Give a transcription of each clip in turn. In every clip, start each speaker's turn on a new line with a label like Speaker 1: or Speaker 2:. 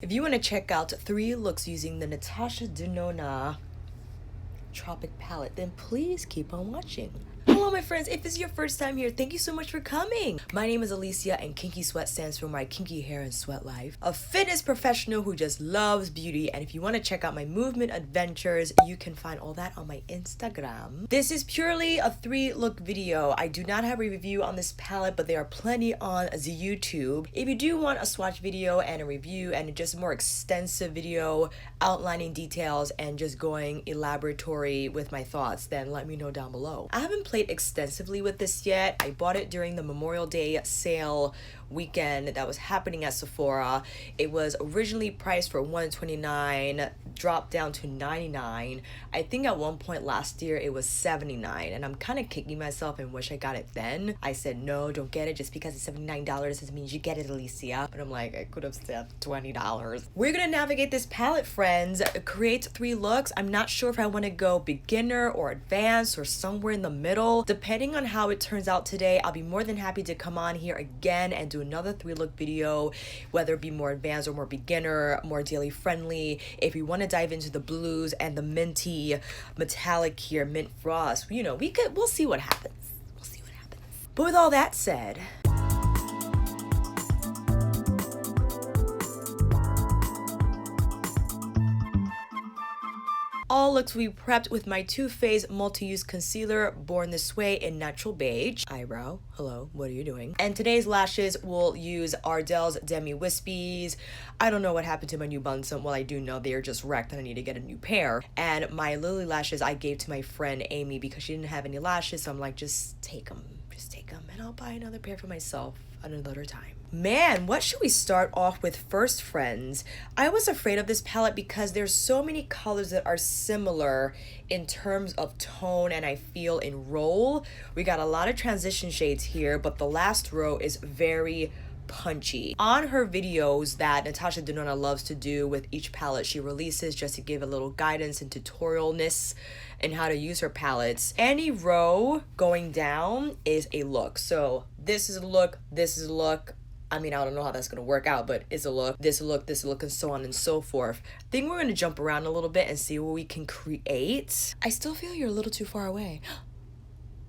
Speaker 1: If you want to check out 3 looks using the NATASHA DENONA Tropic palette, then please keep on watching. Hello my friends, if this is your first time here, thank you so much for coming. My name is Alicia and Kinky Sweat stands for my kinky hair and sweat life. A fitness professional who just loves beauty, and if you want to check out my movement adventures, you can find all that on my Instagram. This is purely a 3-look video. I do not have a review on this palette, but there are plenty on the YouTube. If you do want a swatch video and a review and just a more extensive video outlining details and just going elaboratory with my thoughts, then let me know down below. I haven't played extensively with this yet. I bought it during the Memorial Day sale weekend that was happening at Sephora. It was originally priced for $129, dropped down to $99. I think at one point last year it was $79, and I'm kind of kicking myself and wish I got it then. I said no, don't get it. Just because it's $79 doesn't mean you get it, Alicia. But I'm like, I could have said $20. We're gonna navigate this palette, friends, create 3 looks. I'm not sure if I want to go beginner or advanced or somewhere in the middle. Depending on how it turns out today, I'll be more than happy to come on here again and do another 3-look video, whether it be more advanced or more beginner, more daily friendly. If you want to dive into the blues and the minty metallic here, mint frost, you know, we'll see what happens. We'll see what happens. But with all that said, all looks will be prepped with my Too Faced multi-use concealer, Born This Way in Natural Beige. Eyebrow, hello, what are you doing? And today's lashes will use Ardell's Demi Wispies. I don't know what happened to my new buns. Well, I do know they are just wrecked and I need to get a new pair. And my Lily lashes I gave to my friend Amy because she didn't have any lashes. So I'm like, just take them, and I'll buy another pair for myself at another time. Man, what should we start off with first, friends? I was afraid of this palette because there's so many colors that are similar in terms of tone and I feel in roll. We got a lot of transition shades here, but the last row is very punchy. On her videos that NATASHA DENONA loves to do with each palette she releases, just to give a little guidance and tutorialness and how to use her palettes, any row going down is a look. So this is a look, this is a look. I mean, I don't know how that's going to work out, but it's a look, this a look, this a look, and so on and so forth. I think we're going to jump around a little bit and see what we can create. I still feel you're a little too far away.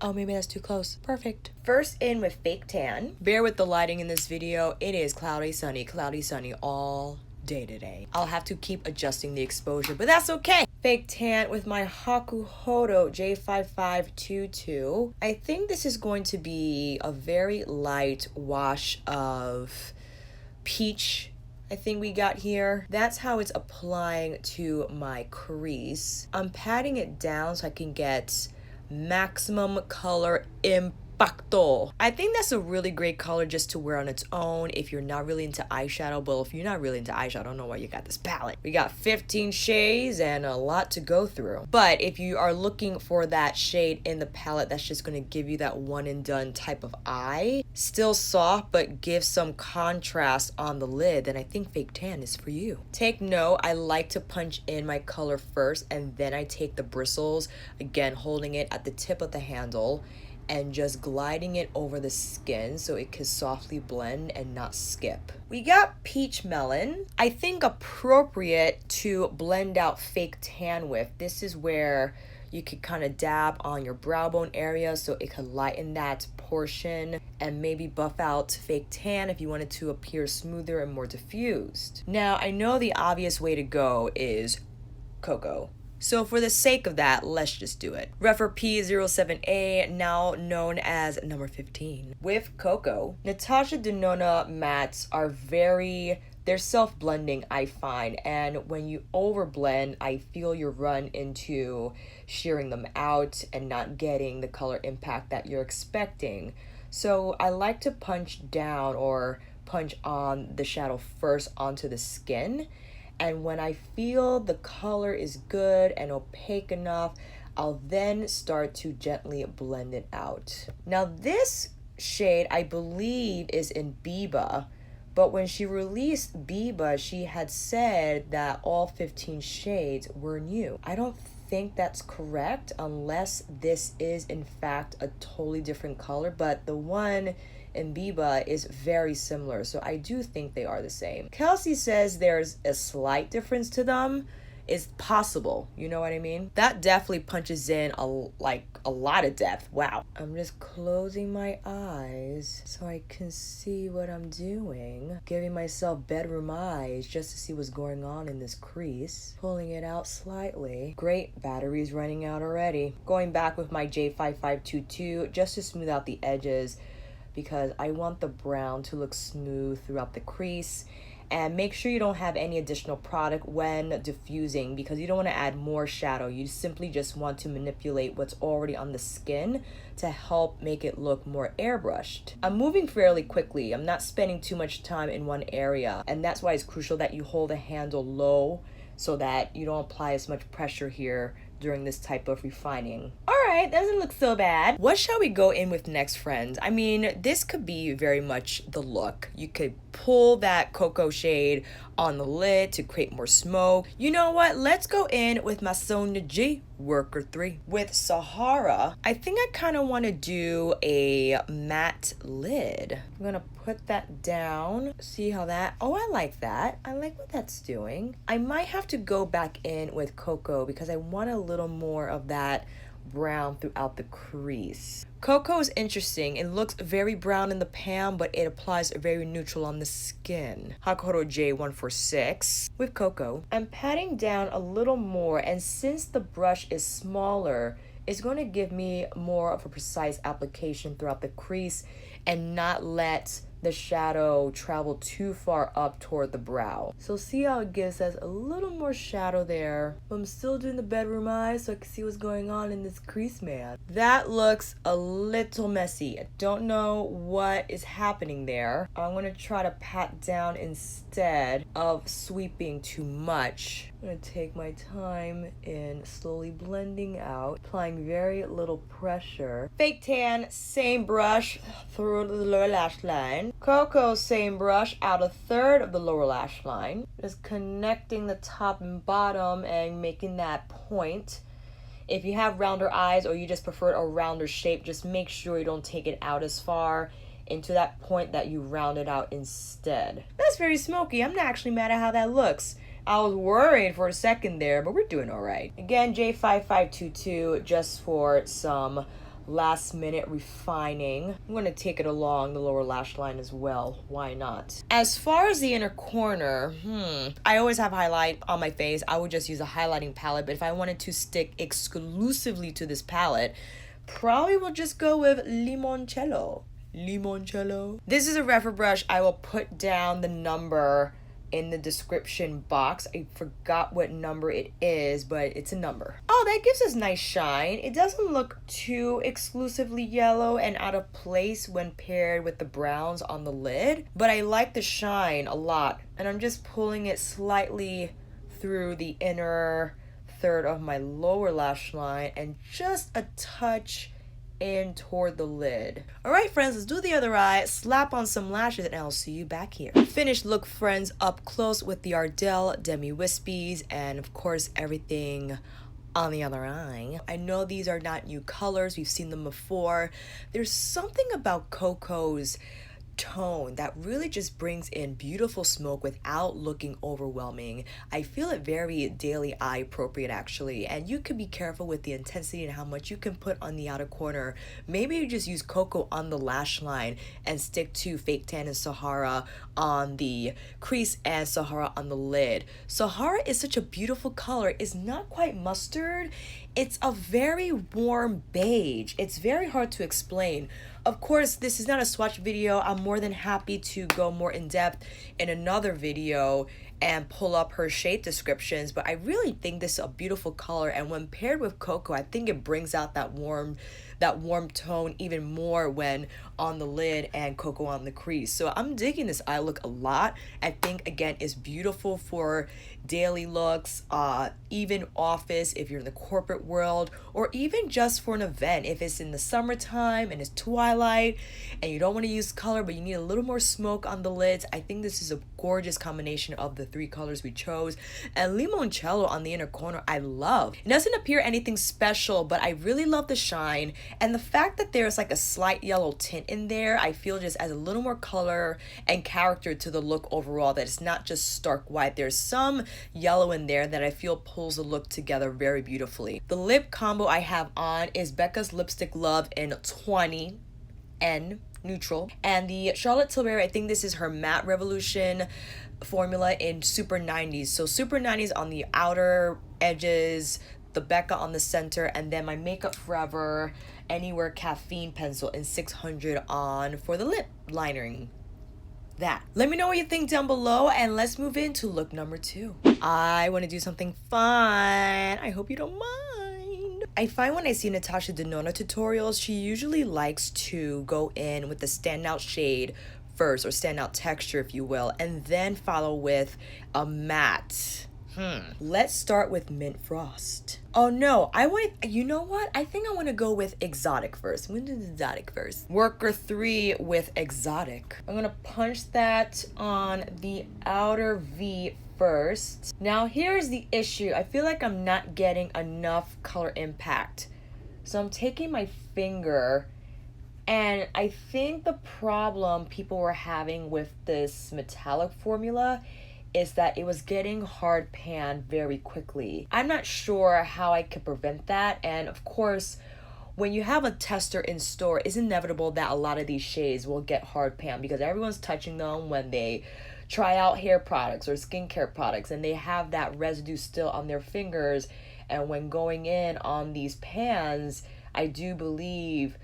Speaker 1: Oh, maybe that's too close. Perfect. First in with Fake Tan. Bear with the lighting in this video. It is cloudy, sunny all day today. I'll have to keep adjusting the exposure, but that's okay. Fake Tan with my Hakuhodo J5522. I think this is going to be a very light wash of peach. I think we got here. That's how it's applying to my crease. I'm patting it down so I can get maximum color impacto. I think that's a really great color just to wear on its own if you're not really into eyeshadow. But if you're not really into eyeshadow, I don't know why you got this palette. We got 15 shades and a lot to go through. But if you are looking for that shade in the palette that's just going to give you that one and done type of eye, still soft but give some contrast on the lid, then I think Fake Tan is for you. Take note, I like to punch in my color first and then I take the bristles, again holding it at the tip of the handle and just gliding it over the skin so it can softly blend and not skip. We got Peach Melon. I think appropriate to blend out Fake Tan with. This is where you could kind of dab on your brow bone area so it could lighten that portion and maybe buff out Fake Tan if you wanted to appear smoother and more diffused. Now, I know the obvious way to go is Cocoa. So for the sake of that, let's just do it. Refer P07A, now known as number 15. With Cocoa, NATASHA DENONA mattes are they're self-blending, I find. And when you overblend, I feel you run into shearing them out and not getting the color impact that you're expecting. So I like to punch down or punch on the shadow first onto the skin. And when I feel the color is good and opaque enough, I'll then start to gently blend it out. Now this shade, I believe, is in Biba, but when she released Biba, she had said that all 15 shades were new. I don't think that's correct unless this is in fact a totally different color, but the one and Biba is very similar, so I do think they are the same. Kelsey says there's a slight difference to them. Is possible, you know what I mean? That definitely punches in a lot of depth. Wow. I'm just closing my eyes so I can see what I'm doing. Giving myself bedroom eyes just to see what's going on in this crease. Pulling it out slightly. Great, battery's running out already. Going back with my J5522 just to smooth out the edges because I want the brown to look smooth throughout the crease. And make sure you don't have any additional product when diffusing because you don't want to add more shadow. You simply just want to manipulate what's already on the skin to help make it look more airbrushed. I'm moving fairly quickly. I'm not spending too much time in one area. And that's why it's crucial that you hold the handle low so that you don't apply as much pressure here during this type of refining. All right, doesn't look so bad. What shall we go in with next, friends? I mean, this could be very much the look. You could pull that cocoa shade on the lid to create more smoke. You know what? Let's go in with my Sonia G Worker 3. With Sahara, I think I kind of want to do a matte lid. I'm gonna put that down. See how that, oh, I like that. I like what that's doing. I might have to go back in with cocoa because I want a little more of that brown throughout the crease. Cocoa is interesting. It looks very brown in the pan, but it applies very neutral on the skin. Hakoro J146 with cocoa. I'm patting down a little more, and since the brush is smaller, it's going to give me more of a precise application throughout the crease and not let the shadow travel too far up toward the brow. So see how it gives us a little more shadow there. But I'm still doing the bedroom eyes so I can see what's going on in this crease, man. That looks a little messy. I don't know what is happening there. I'm gonna try to pat down instead of sweeping too much. I'm gonna take my time in slowly blending out, applying very little pressure. Fake tan, same brush through the lower lash line. Cocoa, same brush, out a third of the lower lash line. Just connecting the top and bottom and making that point. If you have rounder eyes or you just prefer a rounder shape, just make sure you don't take it out as far into that point that you round it out instead. That's very smoky. I'm not actually mad at how that looks. I was worried for a second there, but we're doing all right. Again, J5522 just for some last minute refining. I'm going to take it along the lower lash line as well. Why not? As far as the inner corner, I always have highlight on my face. I would just use a highlighting palette, but if I wanted to stick exclusively to this palette, probably will just go with Limoncello. This is a reference brush. I will put down the number in the description box. I forgot what number it is, but it's a number. Oh, that gives us nice shine. It doesn't look too exclusively yellow and out of place when paired with the browns on the lid, but I like the shine a lot. And I'm just pulling it slightly through the inner third of my lower lash line and just a touch in toward the lid. All right, friends, let's do the other eye. Slap on some lashes and I'll see you back here. Finished look, friends, up close with the Ardell Demi Wispies and of course everything on the other eye. I know these are not new colors. We've seen them before. There's something about Coco's tone that really just brings in beautiful smoke without looking overwhelming. I feel it very daily eye appropriate actually, and you can be careful with the intensity and how much you can put on the outer corner. Maybe you just use Cocoa on the lash line and stick to Fake Tan and Sahara on the crease and Sahara on the lid. Sahara is such a beautiful color. It's not quite mustard. It's a very warm beige. It's very hard to explain. Of course, this is not a swatch video. I'm more than happy to go more in depth in another video and pull up her shade descriptions, but I really think this is a beautiful color, and when paired with Cocoa, I think it brings out that warm tone even more when on the lid and Cocoa on the crease. So I'm digging this eye look a lot. I think again it's beautiful for daily looks, even office if you're in the corporate world, or even just for an event if it's in the summertime and it's twilight and you don't want to use color but you need a little more smoke on the lids. I think this is a gorgeous combination of the three colors we chose. And Limoncello on the inner corner I love. It doesn't appear anything special, but I really love the shine And the fact that there's like a slight yellow tint in there, I feel just adds a little more color and character to the look overall, that it's not just stark white. There's some yellow in there that I feel pulls the look together very beautifully. The lip combo I have on is Becca's Lipstick Love in 20 N Neutral, and the Charlotte Tilbury, I think this is her Matte Revolution formula in Super 90s. So Super 90s on the outer edges, the Becca on the center, and then my Makeup Forever Anywhere Caffeine pencil in 600 on for the lip linering. That. Let me know what you think down below, and let's move into look number 2. I want to do something fun. I hope you don't mind. I find when I see NATASHA DENONA tutorials, she usually likes to go in with the standout shade first, or standout texture if you will, and then follow with a matte. Let's start with Mint Frost. Oh no, you know what? I think I want to go with Exotic first. I'm going to do Exotic first. Worker 3 with Exotic. I'm going to punch that on the outer V first. Now here's the issue. I feel like I'm not getting enough color impact. So I'm taking my finger, and I think the problem people were having with this metallic formula is that it was getting hard pan very quickly. I'm not sure how I could prevent that, and of course when you have a tester in store, it's inevitable that a lot of these shades will get hard pan because everyone's touching them when they try out hair products or skincare products, and they have that residue still on their fingers, and when going in on these pans, I do believe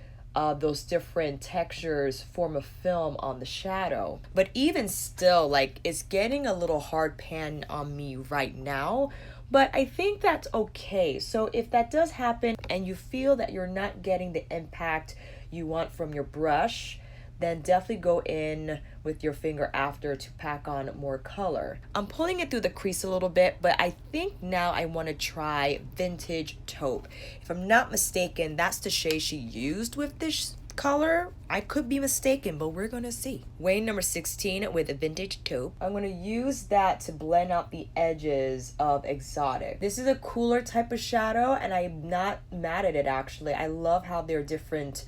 Speaker 1: those different textures form a film on the shadow. But even still, like, it's getting a little hard pan on me right now, but I think that's okay. So if that does happen and you feel that you're not getting the impact you want from your brush, then definitely go in with your finger after to pack on more color. I'm pulling it through the crease a little bit, but I think now I want to try Vintage Taupe. If I'm not mistaken, that's the shade she used with this color. I could be mistaken, but we're gonna see. Wayne number 16 with a Vintage Taupe. I'm gonna use that to blend out the edges of Exotic. This is a cooler type of shadow, and I'm not mad at it actually. I love how there are different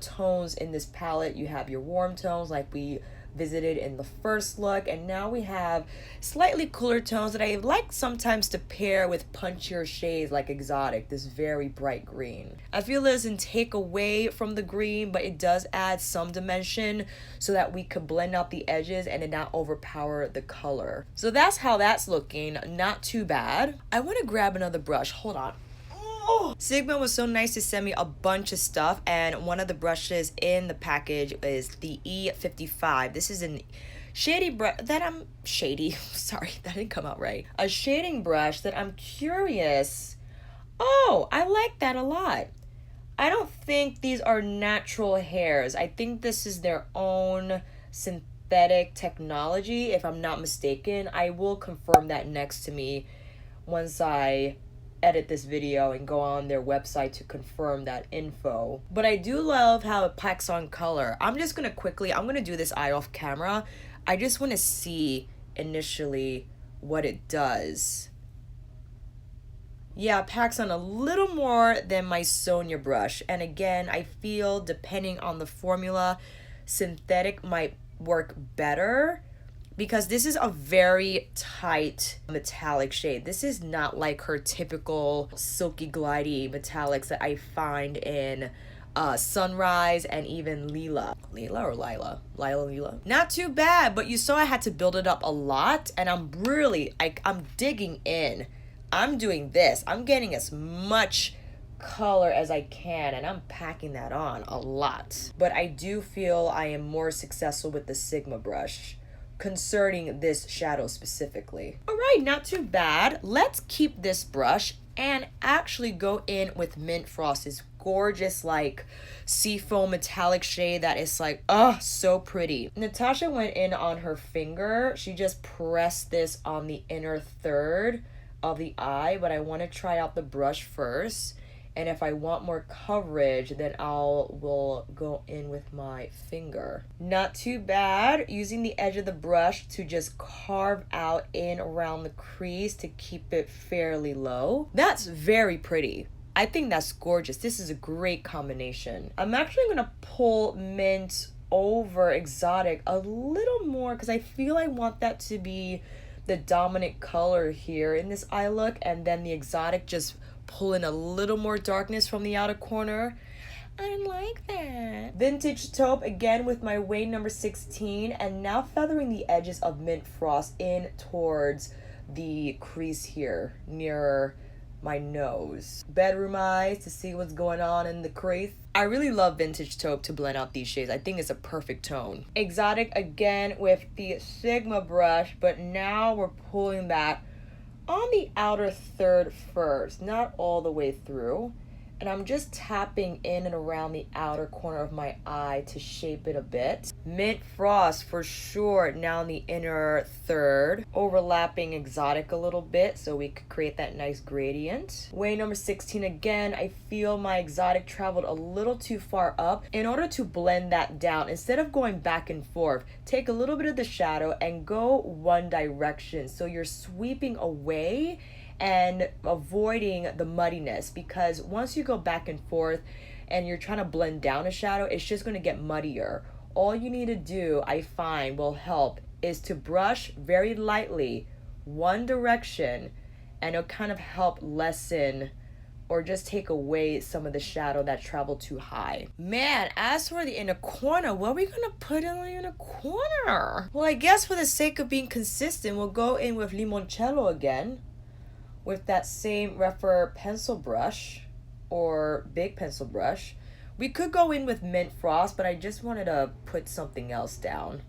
Speaker 1: tones in this palette. You have your warm tones like we visited in the first look, and now we have slightly cooler tones that I like sometimes to pair with punchier shades like Exotic, this very bright green. I feel it doesn't take away from the green, but it does add some dimension so that we could blend out the edges and it not overpower the color. So that's how that's looking. Not too bad. I want to grab another brush. Hold on. Oh, Sigma was so nice to send me a bunch of stuff, and one of the brushes in the package is the E55. This is an shady brush that I'm sorry, that didn't come out right. A shading brush that I'm curious. Oh, I like that a lot. I don't think these are natural hairs. I think this is their own synthetic technology, if I'm not mistaken. I will confirm that next to me once I edit this video and go on their website to confirm that info. But I do love how it packs on color. I'm just gonna I'm gonna do this eye off camera. I just want to see initially what it does. Yeah, it packs on a little more than my Sonia brush, and again, I feel depending on the formula, synthetic might work better, because this is a very tight metallic shade. This is not like her typical silky glidey metallics that I find in Sunrise and even Lila. Lila or Lila? Lila. Not too bad, but you saw I had to build it up a lot, and I'm really, I'm digging in. I'm doing this. I'm getting as much color as I can, and I'm packing that on a lot. But I do feel I am more successful with the Sigma brush concerning this shadow specifically. All right, not too bad. Let's keep this brush and actually go in with Mint Frost, this gorgeous like seafoam metallic shade that is like, oh, so pretty. NATASHA went in on her finger. She just pressed this on the inner third of the eye, but I want to try out the brush first. And if I want more coverage, then will go in with my finger. Not too bad. Using the edge of the brush to just carve out in around the crease to keep it fairly low. That's very pretty. I think that's gorgeous. This is a great combination. I'm actually gonna pull Mint over Exotic a little more because I feel I want that to be the dominant color here in this eye look, and then the Exotic just pull in a little more darkness from the outer corner. I like that. Vintage Taupe again with my Wayne number 16, and now feathering the edges of Mint Frost in towards the crease here near my nose. Bedroom eyes to see what's going on in the crease. I really love Vintage Taupe to blend out these shades. I think it's a perfect tone. Exotic again with the Sigma brush, but now we're pulling that on the outer third first, not all the way through. And I'm just tapping in and around the outer corner of my eye to shape it a bit. Mint Frost for sure now in the inner third, overlapping Exotic a little bit so we could create that nice gradient. Way number 16 again, I feel my Exotic traveled a little too far up. In order to blend that down, instead of going back and forth, take a little bit of the shadow and go one direction so you're sweeping away and avoiding the muddiness, because once you go back and forth and you're trying to blend down a shadow, it's just going to get muddier. All you need to do, I find will help, is to brush very lightly one direction, and it'll kind of help lessen or just take away some of the shadow that traveled too high. Man, as for the inner corner, what are we gonna put in the inner corner? Well, I guess for the sake of being consistent, we'll go in with Limoncello again, with that same Rephr pencil brush or big pencil brush. We could go in with Mint Frost, but I just wanted to put something else down,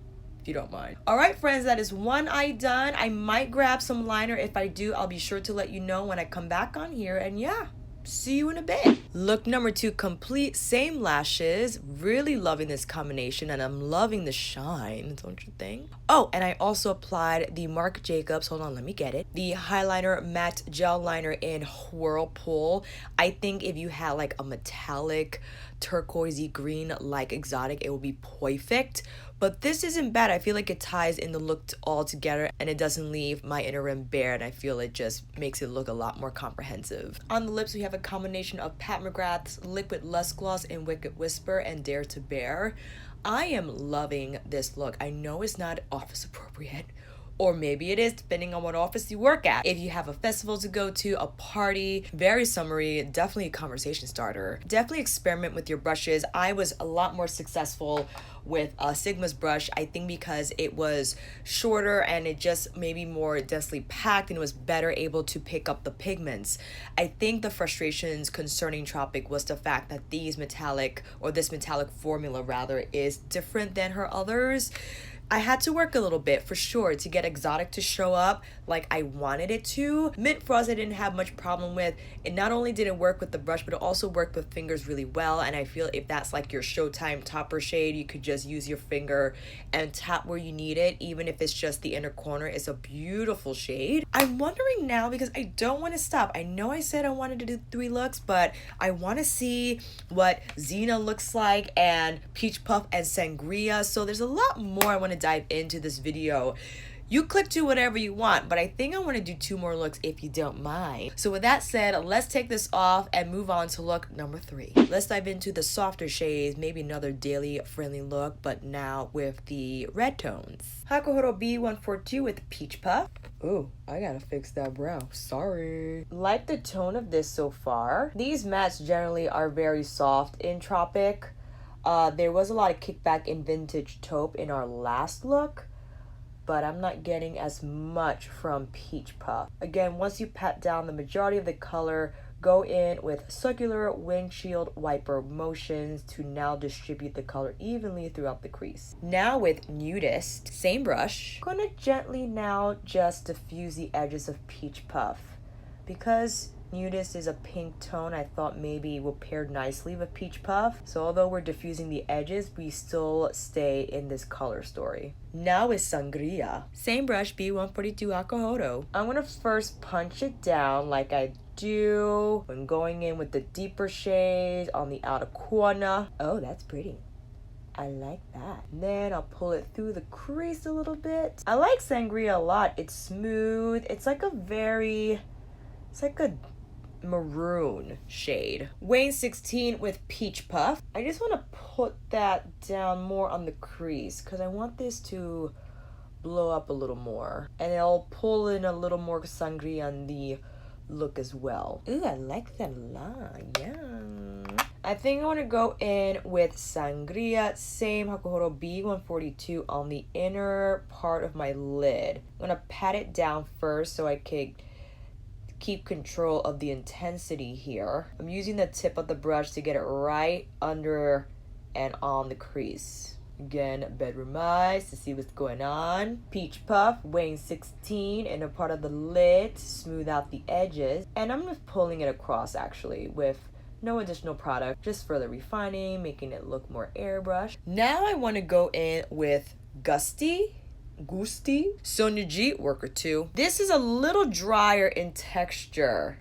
Speaker 1: if you don't mind. All right, friends, that is one eye done. I might grab some liner. If I do, I'll be sure to let you know when I come back on here, and yeah, see you in a bit. Look number 2 complete, same lashes. Really loving this combination, and I'm loving the shine, don't you think? Oh, and I also applied the Marc Jacobs, hold on, let me get it, the highliner matte gel liner in Whirlpool. I think if you had like a metallic turquoisey green like Exotic, it would be perfect. But this isn't bad. I feel like it ties in the look all together, and it doesn't leave my inner rim bare, and I feel it just makes it look a lot more comprehensive. On the lips, we have a combination of Pat McGrath's Liquid Lust Gloss in Wicked Whisper and Dare to Bear. I am loving this look. I know it's not office appropriate, or maybe it is, depending on what office you work at. If you have a festival to go to, a party, very summery, definitely a conversation starter. Definitely experiment with your brushes. I was a lot more successful with Sigma's brush, I think because it was shorter and it just maybe more densely packed, and it was better able to pick up the pigments. I think the frustrations concerning Tropic was the fact that this metallic formula rather is different than her others. I had to work a little bit for sure to get Exotic to show up like I wanted it to. Mint Frost I didn't have much problem with. It not only didn't work with the brush, but it also worked with fingers really well, and I feel if that's like your Showtime topper shade, you could just use your finger and tap where you need it, even if it's just the inner corner. It's a beautiful shade. I'm wondering now, because I don't want to stop. I know I said I wanted to do 3 looks, but I want to see what Xena looks like, and Peach Puff and Sangria, so there's a lot more I want to dive into this video. You click to whatever you want, but I think I want to do 2 more looks if you don't mind. So with that said, let's take this off and move on to look number 3. Let's dive into the softer shades, maybe another daily friendly look, but now with the red tones. Hakuhoro B142 with Peach Puff. Ooh, I gotta fix that brow, sorry. Like the tone of this so far. These mattes generally are very soft in Tropic. There was a lot of kickback in Vintage Taupe in our last look, but I'm not getting as much from Peach Puff. Again, once you pat down the majority of the color, go in with circular windshield wiper motions to now distribute the color evenly throughout the crease. Now with Nudist, same brush, I'm gonna gently now just diffuse the edges of Peach Puff. Because Nudist is a pink tone, I thought maybe it will pair nicely with Peach Puff. So although we're diffusing the edges, we still stay in this color story. Now with Sangria. Same brush, B142 Akuhoro. I'm gonna first punch it down like I do when going in with the deeper shades on the outer corner. Oh, that's pretty. I like that. And then I'll pull it through the crease a little bit. I like Sangria a lot. It's smooth. It's like a maroon shade. Weighing 16 with Peach Puff. I just want to put that down more on the crease because I want this to blow up a little more. And it'll pull in a little more sangria on the look as well. Ooh, I like that a lot. Yeah. I think I want to go in with sangria, same Hakuhoro B142 on the inner part of my lid. I'm going to pat it down first so I can keep control of the intensity here. I'm using the tip of the brush to get it right under and on the crease. Again, bedroom eyes to see what's going on. Peach Puff, weighing 16 in a part of the lid to smooth out the edges. And I'm just pulling it across actually with no additional product, just further refining, making it look more airbrush. Now I want to go in with Gusti Sonia G Worker 2. This is a little drier in texture.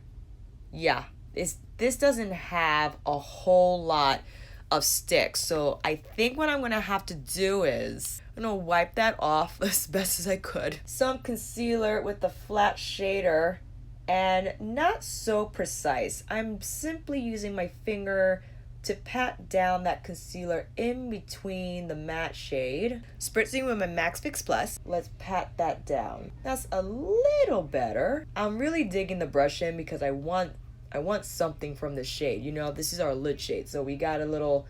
Speaker 1: Yeah, this doesn't have a whole lot of sticks, so I think what I'm gonna have to do is I'm gonna wipe that off as best as I could. Some concealer with the flat shader, and not so precise. I'm simply using my finger to pat down that concealer in between the matte shade. Spritzing with my Max Fix Plus. Let's pat that down. That's a little better. I'm really digging the brush in because I want something from the shade. You know, this is our lid shade, so we got a little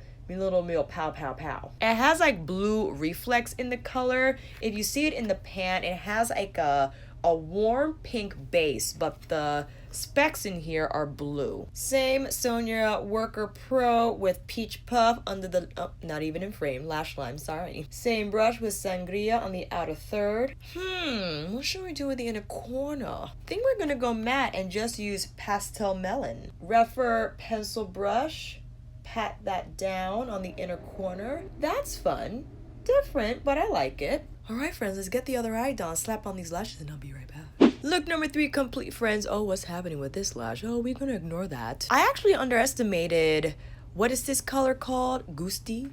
Speaker 1: pow pow pow. It has like blue reflex in the color. If you see it in the pan, it has like a warm pink base, but the specks in here are blue. Same Sonia Worker Pro with Peach Puff under the, not even in frame, lash line, sorry. Same brush with Sangria on the outer third. What should we do with the inner corner? I think we're gonna go matte and just use Pastel Melon. Refer pencil brush, pat that down on the inner corner. That's fun. Different, but I like it. Alright friends, let's get the other eye done, slap on these lashes, and I'll be right back. Look number 3 complete, friends. Oh, what's happening with this lash? Oh, we're gonna ignore that. I actually underestimated, what is this color called? Gusty?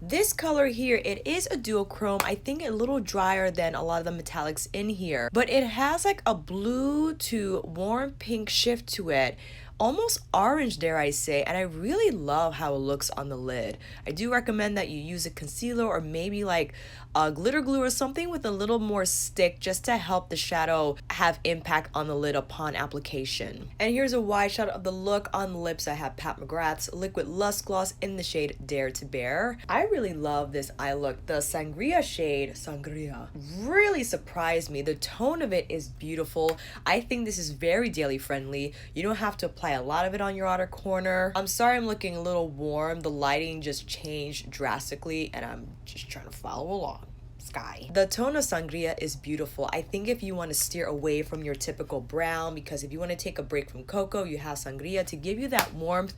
Speaker 1: This color here, it is a duochrome. I think a little drier than a lot of the metallics in here, but it has like a blue to warm pink shift to it. Almost orange, dare I say, and I really love how it looks on the lid. I do recommend that you use a concealer or maybe like a glitter glue or something with a little more stick just to help the shadow have impact on the lid upon application. And here's a wide shot of the look. On the lips, I have Pat McGrath's Liquid Lust Gloss in the shade Dare to Bear. I really love this eye look. The Sangria shade, Sangria, really surprised me. The tone of it is beautiful. I think this is very daily friendly. You don't have to apply a lot of it on your outer corner. I'm sorry I'm looking a little warm. The lighting just changed drastically and I'm just trying to follow along. Sky. The tone of Sangria is beautiful. I think if you want to steer away from your typical brown, because if you want to take a break from cocoa, you have Sangria to give you that warmth,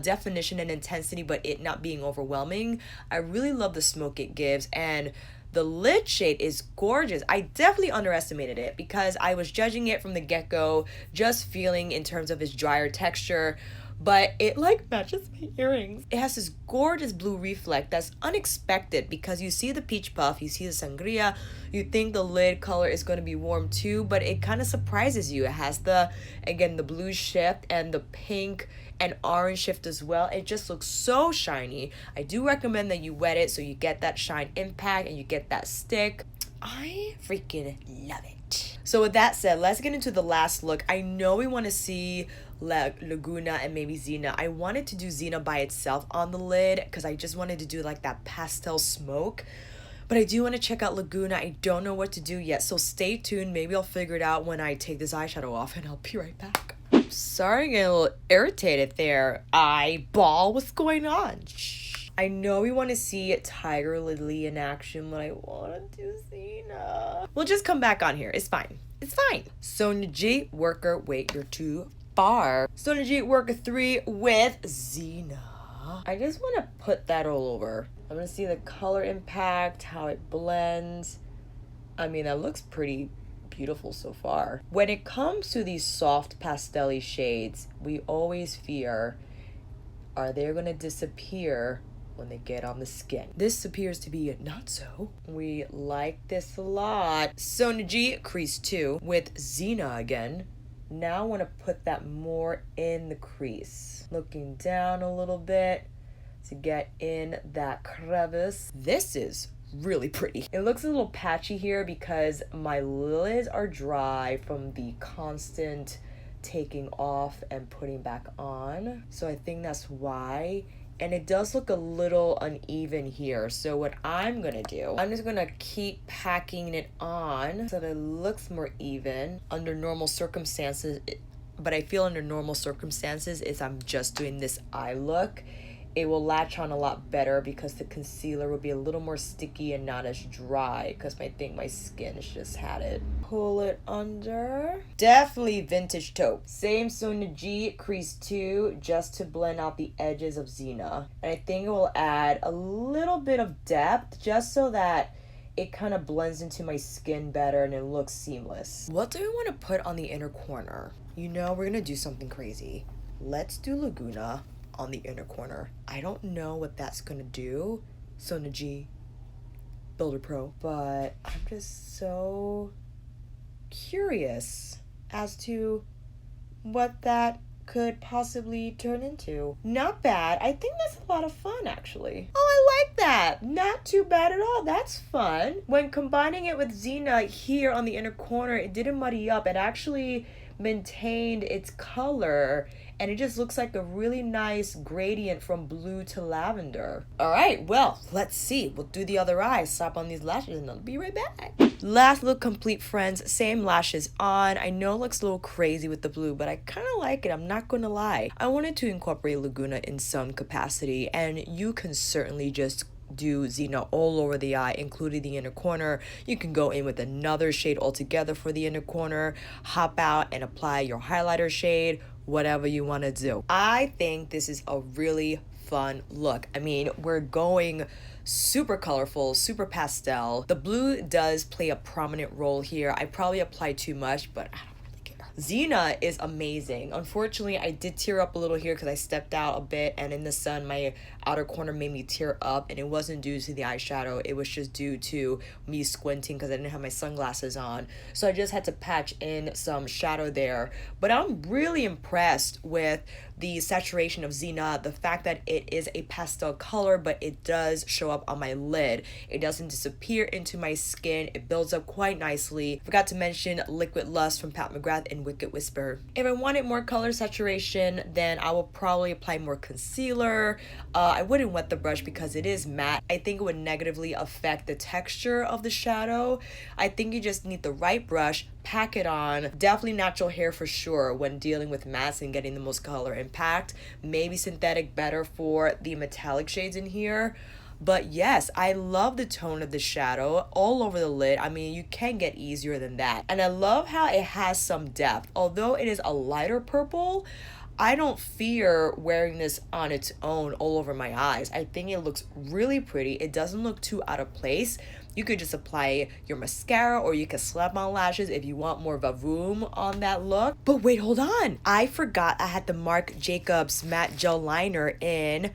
Speaker 1: definition and intensity, but it not being overwhelming. I really love the smoke it gives, and the lid shade is gorgeous. I definitely underestimated it because I was judging it from the get-go, just feeling in terms of its drier texture, but it like matches my earrings. It has this gorgeous blue reflect that's unexpected because you see the Peach Puff, you see the Sangria, you think the lid color is going to be warm too, but it kind of surprises you. It has the, again, the blue shift and the pink and orange shift as well. It just looks so shiny. I do recommend that you wet it so you get that shine impact and you get that stick. I freaking love it. So with that said, let's get into the last look. I know we want to see Laguna and maybe Zena. I wanted to do Zena by itself on the lid because I just wanted to do like that pastel smoke. But I do want to check out Laguna. I don't know what to do yet, so stay tuned. Maybe I'll figure it out when I take this eyeshadow off, and I'll be right back. Sorry, I'm getting a little irritated there. Eyeball, what's going on? Shh. I know we want to see Tiger Lily in action, but I want to do Zena. We'll just come back on here. It's fine. It's fine. Sonia G, Worker, wait, you're too far. Sonia G, Worker 3 with Zena. I just want to put that all over. I'm going to see the color impact, how it blends. I mean, that looks pretty beautiful so far. When it comes to these soft pastel-y shades, we always fear, are they going to disappear when they get on the skin? This appears to be not so. We like this a lot. Sonia G, Crease 2 with Zena again. Now I want to put that more in the crease. Looking down a little bit to get in that crevice. This is really pretty. It looks a little patchy here because my lids are dry from the constant taking off and putting back on. So I think that's why. And it does look a little uneven here. So what I'm gonna do, I'm just gonna keep packing it on so that it looks more even under normal circumstances. But I feel under normal circumstances, if I'm just doing this eye look, it will latch on a lot better because the concealer will be a little more sticky and not as dry, because I think my skin has just had it. Pull it under. Definitely vintage taupe. Same Sonia G, crease 2, just to blend out the edges of Xena. And I think it will add a little bit of depth just so that it kind of blends into my skin better and it looks seamless. What do we want to put on the inner corner? You know, we're gonna do something crazy. Let's do Laguna on the inner corner. I don't know what that's gonna do, Sonia G, Builder Pro, but I'm just so curious as to what that could possibly turn into. Not bad. I think that's a lot of fun, actually. Oh, I like that. Not too bad at all. That's fun. When combining it with Xena here on the inner corner, it didn't muddy up. It actually maintained its color, and it just looks like a really nice gradient from blue to lavender. All right, well, let's see. We'll do the other eye, slap on these lashes, and I'll be right back. Last look complete, friends. Same lashes on. I know it looks a little crazy with the blue, but I kind of like it. I'm not gonna lie. I wanted to incorporate Laguna in some capacity, and you can certainly just do Xena all over the eye, including the inner corner. You can go in with another shade altogether for the inner corner, hop out and apply your highlighter shade, whatever you want to do. I think this is a really fun look. I mean, we're going super colorful, super pastel. The blue does play a prominent role here. I probably applied too much, but I don't really care. Xena is amazing. Unfortunately, I did tear up a little here because I stepped out a bit, and in the sun, my outer corner made me tear up, and it wasn't due to the eyeshadow. It was just due to me squinting because I didn't have my sunglasses on. So I just had to patch in some shadow there. But I'm really impressed with the saturation of Xena, the fact that it is a pastel color, but it does show up on my lid. It doesn't disappear into my skin. It builds up quite nicely. Forgot to mention Liquid Lust from Pat McGrath and Wicked Whisper. If I wanted more color saturation, then I will probably apply more concealer. I wouldn't wet the brush because it is matte. I think it would negatively affect the texture of the shadow. I think you just need the right brush, pack it on. Definitely natural hair for sure when dealing with mattes and getting the most color impact. Maybe synthetic better for the metallic shades in here. But yes, I love the tone of the shadow all over the lid. I mean, you can't get easier than that. And I love how it has some depth. Although it is a lighter purple, I don't fear wearing this on its own all over my eyes. I think it looks really pretty. It doesn't look too out of place. You could just apply your mascara, or you could slap on lashes if you want more vavoom on that look. But wait, hold on. I forgot I had the Marc Jacobs matte gel liner in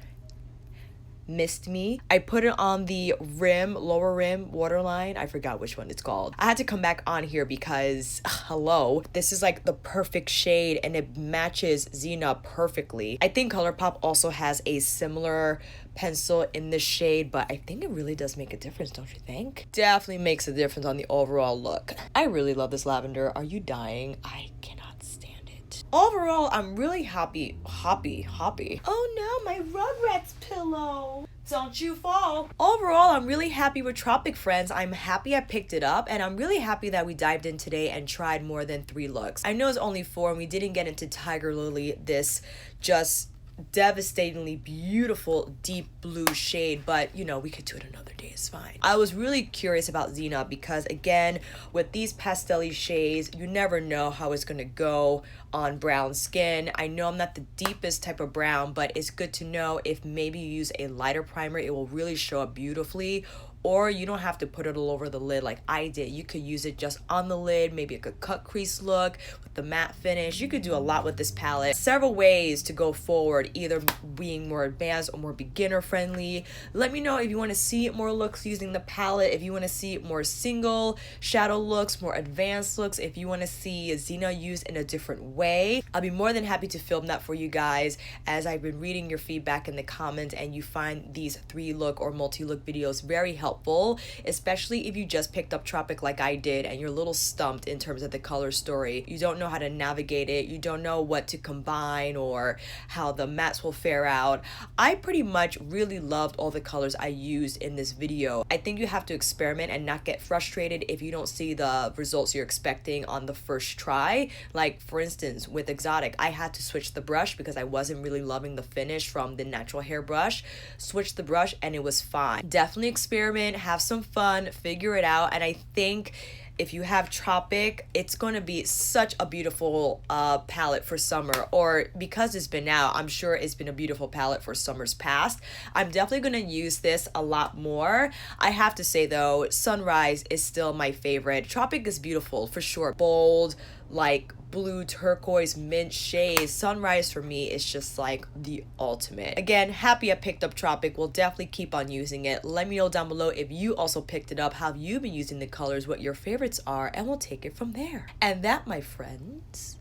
Speaker 1: Missed Me. I put it on the rim, lower rim waterline. I forgot which one it's called. I had to come back on here because, hello, this is like the perfect shade and it matches Xena perfectly. I think ColourPop also has a similar pencil in the shade, but I think it really does make a difference, don't you think? Definitely makes a difference on the overall look. I really love this lavender. Are you dying? I cannot stand it. Overall, I'm really happy. Oh no, my Rugrats pillow. Don't you fall. Overall, I'm really happy with Tropic, friends. I'm happy I picked it up, and I'm really happy that we dived in today and tried more than 3 looks. I know it's only 4 and we didn't get into Tiger Lily, this just devastatingly beautiful deep blue shade, but you know, we could do it another day, it's fine. I was really curious about Xena because, again, with these pastel-y shades, you never know how it's gonna go on brown skin. I know I'm not the deepest type of brown, but it's good to know if maybe you use a lighter primer, it will really show up beautifully, or you don't have to put it all over the lid like I did. You could use it just on the lid, maybe like a cut crease look with the matte finish. You could do a lot with this palette. Several ways to go forward, either being more advanced or more beginner friendly. Let me know if you want to see more looks using the palette, if you want to see more single shadow looks, more advanced looks, if you want to see Xena used in a different way. I'll be more than happy to film that for you guys, as I've been reading your feedback in the comments and you find these 3-look or multi-look videos very helpful, especially if you just picked up Tropic like I did and you're a little stumped in terms of the color story. You don't know how to navigate it, you don't know what to combine or how the mattes will fare out. I pretty much really loved all the colors I used in this video. I think you have to experiment and not get frustrated if you don't see the results you're expecting on the first try. Like for instance with Exotic, I had to switch the brush because I wasn't really loving the finish from the natural hair brush. Switch the brush and it was fine. Definitely experiment, have some fun, figure it out, and I think if you have Tropic, it's going to be such a beautiful palette for summer, or because it's been out, I'm sure it's been a beautiful palette for summers past. I'm definitely going to use this a lot more. I have to say though, Sunrise is still my favorite. Tropic is beautiful for sure. Bold, like blue turquoise mint shades. Sunrise for me is just like the ultimate. Again, happy I picked up Tropic. We'll definitely keep on using it. Let me know down below if you also picked it up, how you've been using the colors, what your favorites are, and we'll take it from there. And that, my friends,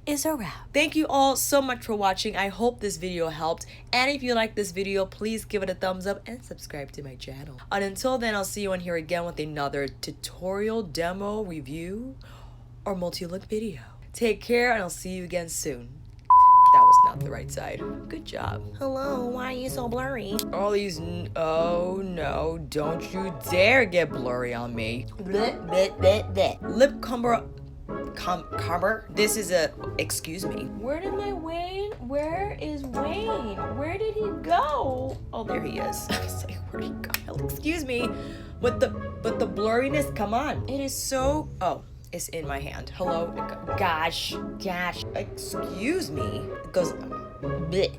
Speaker 1: is a wrap. Thank you all so much for watching. I hope this video helped, and if you like this video, please give it a thumbs up and subscribe to my channel. And until then, I'll see you on here again with another tutorial, demo, review, or multi-look video. Take care, and I'll see you again soon. That was not the right side. Good job.
Speaker 2: Hello, why are you so blurry?
Speaker 1: All these, oh no, don't you dare get blurry on me.
Speaker 2: Bleh, bleh, bleh, bleh.
Speaker 1: Lip cumber. This is a, excuse me.
Speaker 2: Where did my Wayne? Where is Wayne? Where did he go?
Speaker 1: Oh, there he is. I was like, where'd he go? Excuse me. But the blurriness, come on. It is so, oh. It's in my hand. Hello? Gosh. Excuse me. It goes, bleh.